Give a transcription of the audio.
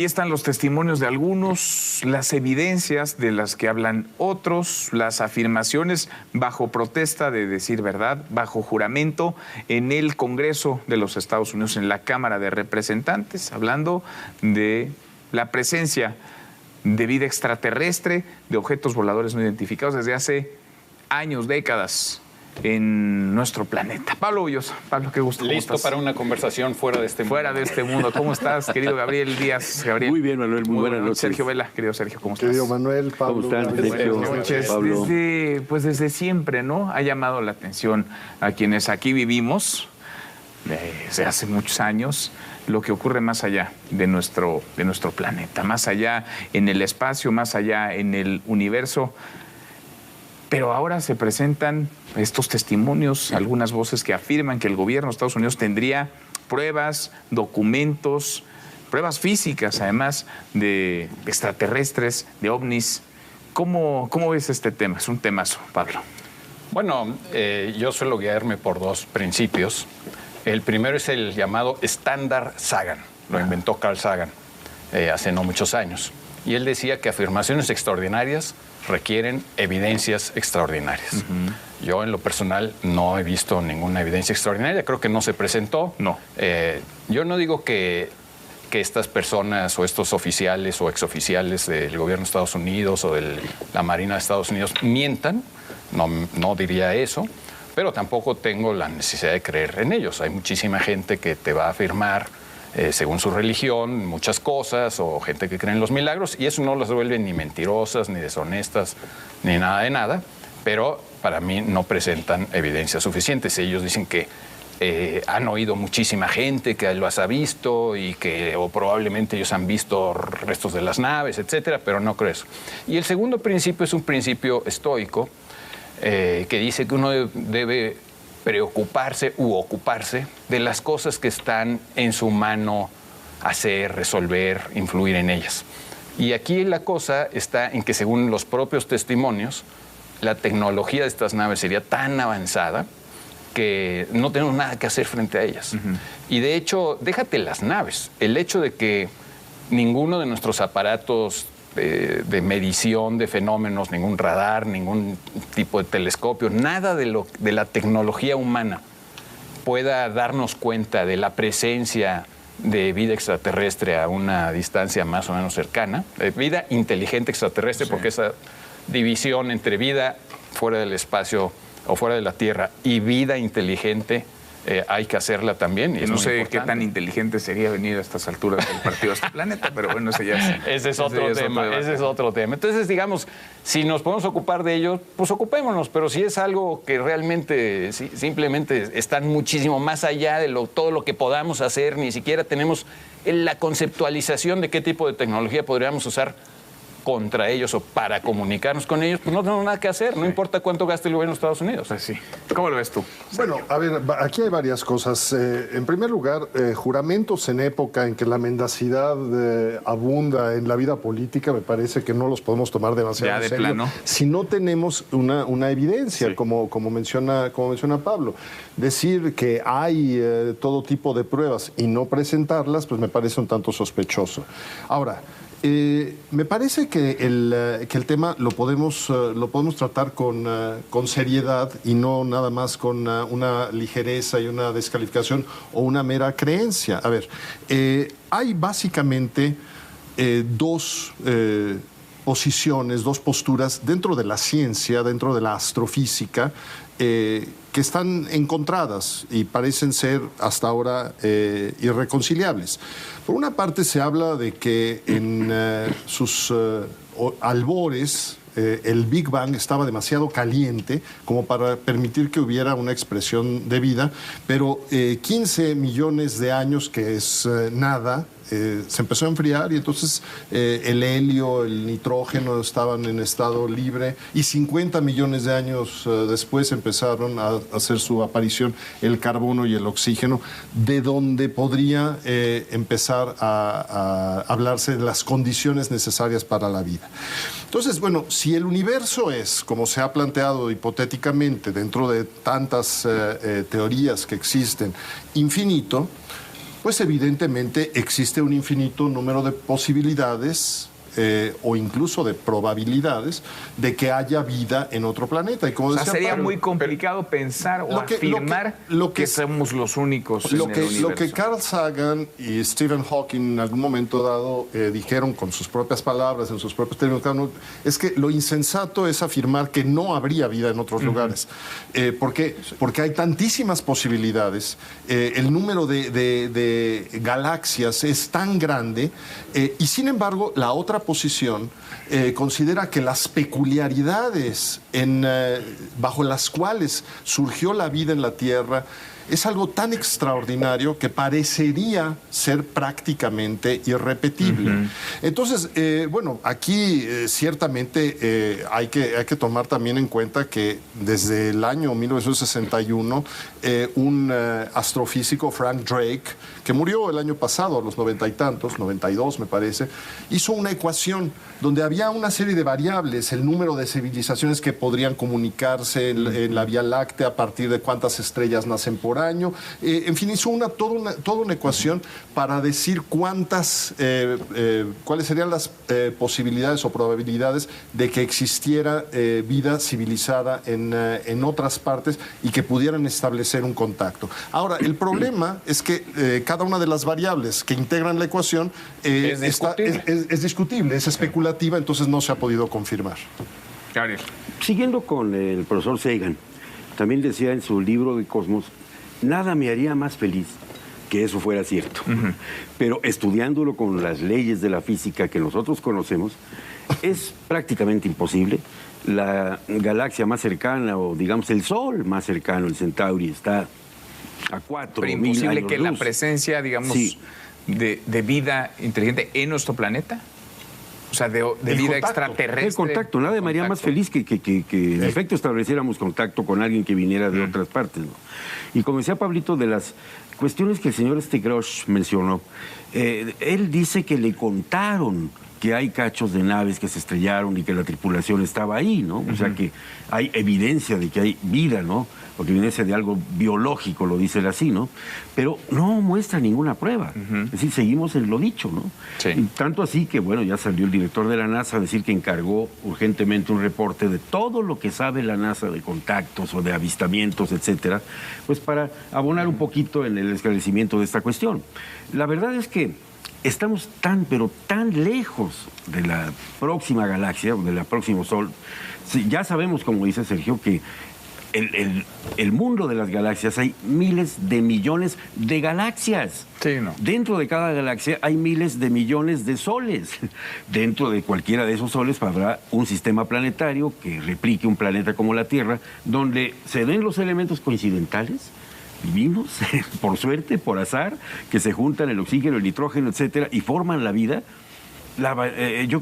Ahí están los testimonios de algunos, las evidencias de las que hablan otros, las afirmaciones bajo protesta de decir verdad, bajo juramento en el Congreso de los Estados Unidos, en la Cámara de Representantes, hablando de la presencia de vida extraterrestre, de objetos voladores no identificados desde hace años, décadas, en nuestro planeta. Pablo Ullosa, Pablo, qué gusto. Listo para una conversación fuera de este mundo. Fuera de este mundo. ¿Cómo estás, querido Gabriel Díaz? Gabriel. Muy bien, Manuel, muy buenas noches. Sergio Vela, querido Sergio, ¿cómo estás? Querido Manuel, Pablo. ¿Cómo están, Buenas Sergio? noches. Pablo. Desde siempre, ¿no? Ha llamado la atención a quienes aquí vivimos, desde hace muchos años, lo que ocurre más allá de nuestro planeta, más allá en el espacio, más allá en el universo. Pero ahora se presentan estos testimonios, algunas voces que afirman que el gobierno de Estados Unidos tendría pruebas, documentos, pruebas físicas, además, de extraterrestres, de ovnis. ¿Cómo ves este tema? Es un temazo, Pablo. Bueno, yo suelo guiarme por dos principios. El primero es el llamado estándar Sagan. Lo inventó Carl Sagan hace no muchos años. Y él decía que afirmaciones extraordinarias requieren evidencias extraordinarias. Yo, en lo personal, no he visto ninguna evidencia extraordinaria. Creo que no se presentó. No. Yo no digo que estas personas o estos oficiales o exoficiales del gobierno de Estados Unidos o de la Marina de Estados Unidos mientan. No diría eso. Pero tampoco tengo la necesidad de creer en ellos. Hay muchísima gente que te va a afirmar, según su religión, muchas cosas, o gente que cree en los milagros, y eso no las vuelve ni mentirosas, ni deshonestas, ni nada de nada, pero para mí no presentan evidencias suficientes. Ellos dicen que han oído muchísima gente que los ha visto y que o probablemente ellos han visto restos de las naves, etcétera, pero no creo eso. Y el segundo principio es un principio estoico que dice que uno debe preocuparse u ocuparse de las cosas que están en su mano hacer, resolver, influir en ellas. Y aquí la cosa está en que, según los propios testimonios, la tecnología de estas naves sería tan avanzada que no tenemos nada que hacer frente a ellas. Y de hecho, déjate las naves, el hecho de que ninguno de nuestros aparatos de medición de fenómenos, ningún radar, ningún tipo de telescopio, nada de la tecnología humana pueda darnos cuenta de la presencia de vida extraterrestre a una distancia más o menos cercana, vida inteligente extraterrestre, sí. Porque esa división entre vida fuera del espacio o fuera de la Tierra y vida inteligente hay que hacerla también. Y no sé qué tan inteligente sería venir a estas alturas del partido de este planeta, pero bueno, ese ya ese es otro tema. Entonces, digamos, si nos podemos ocupar de ellos, pues ocupémonos, pero si es algo que realmente simplemente están muchísimo más allá de todo lo que podamos hacer, ni siquiera tenemos la conceptualización de qué tipo de tecnología podríamos usar contra ellos o para comunicarnos con ellos, pues no tenemos nada que hacer, no importa cuánto gaste el gobierno de Estados Unidos. Pues sí. ¿Cómo lo ves tú? Bueno, a ver, aquí hay varias cosas. En primer lugar, juramentos en época en que la mendacidad abunda en la vida política, me parece que no los podemos tomar demasiado en serio. Plano. Si no tenemos una evidencia, sí. como menciona Pablo. Decir que hay todo tipo de pruebas y no presentarlas, pues me parece un tanto sospechoso. Ahora, me parece que el tema lo podemos tratar con seriedad y no nada más con una ligereza y una descalificación o una mera creencia. A ver, hay básicamente dos posiciones, dos posturas dentro de la ciencia, dentro de la astrofísica, que están encontradas y parecen ser hasta ahora irreconciliables. Por una parte se habla de que en sus albores el Big Bang estaba demasiado caliente como para permitir que hubiera una expresión de vida, pero 15 millones de años, que es nada, se empezó a enfriar y entonces el helio, el nitrógeno estaban en estado libre y 50 millones de años después empezaron a hacer su aparición el carbono y el oxígeno, de donde podría empezar a hablarse de las condiciones necesarias para la vida. Entonces, bueno, si el universo es, como se ha planteado hipotéticamente dentro de tantas teorías que existen, infinito, pues evidentemente existe un infinito número de posibilidades o incluso de probabilidades de que haya vida en otro planeta. Y como O sea, decía sería Pablo, muy complicado pensar o afirmar que somos los únicos en el universo. Lo que Carl Sagan y Stephen Hawking en algún momento dado dijeron con sus propias palabras, en sus propios términos, es que lo insensato es afirmar que no habría vida en otros lugares. Porque hay tantísimas posibilidades, el número de galaxias es tan grande, y sin embargo la otra posición considera que las peculiaridades bajo las cuales surgió la vida en la Tierra es algo tan extraordinario que parecería ser prácticamente irrepetible. Entonces, bueno, aquí ciertamente hay que tomar también en cuenta que desde el año 1961, un astrofísico, Frank Drake, que murió el año pasado, a los 90 y tantos, 92 me parece, hizo una ecuación donde había una serie de variables, el número de civilizaciones que podrían comunicarse en la Vía Láctea a partir de cuántas estrellas nacen por año. En fin, hizo toda una ecuación para decir cuáles serían las posibilidades o probabilidades de que existiera vida civilizada en otras partes y que pudieran establecer un contacto. Ahora, el problema es que cada una de las variables que integran la ecuación es discutible, es especulativa, entonces no se ha podido confirmar. Gabriel. Siguiendo con el profesor Sagan, también decía en su libro de Cosmos, nada me haría más feliz que eso fuera cierto. Pero estudiándolo con las leyes de la física que nosotros conocemos, es prácticamente imposible. La galaxia más cercana, o digamos el Sol más cercano, el Centauri, está a 4.000 Pero imposible años que luz. la presencia, digamos, Sí. de vida inteligente en nuestro planeta, o sea, de vida extraterrestre. El contacto, nada me haría más feliz que en efecto estableciéramos contacto con alguien que viniera de otras partes, ¿no? Y como decía Pablito, de las cuestiones que el señor Grosh mencionó, él dice que le contaron que hay cachos de naves que se estrellaron y que la tripulación estaba ahí, ¿no? O sea que hay evidencia de que hay vida, ¿no? Porque evidencia de algo biológico, lo dice él así, ¿no? Pero no muestra ninguna prueba. Es decir, seguimos en lo dicho, ¿no? Sí. Y tanto así que, bueno, ya salió el director de la NASA a decir que encargó urgentemente un reporte de todo lo que sabe la NASA de contactos o de avistamientos, etcétera, pues para abonar un poquito en el esclarecimiento de esta cuestión. La verdad es que estamos tan, pero tan lejos de la próxima galaxia, o del próximo Sol. Sí, ya sabemos, como dice Sergio, que el mundo de las galaxias hay miles de millones de galaxias. Sí, ¿no? Dentro de cada galaxia hay miles de millones de soles. Dentro de cualquiera de esos soles habrá un sistema planetario que replique un planeta como la Tierra, donde se den los elementos coincidentales divinos, por suerte, por azar, que se juntan el oxígeno, el nitrógeno, etcétera, y forman la vida. Yo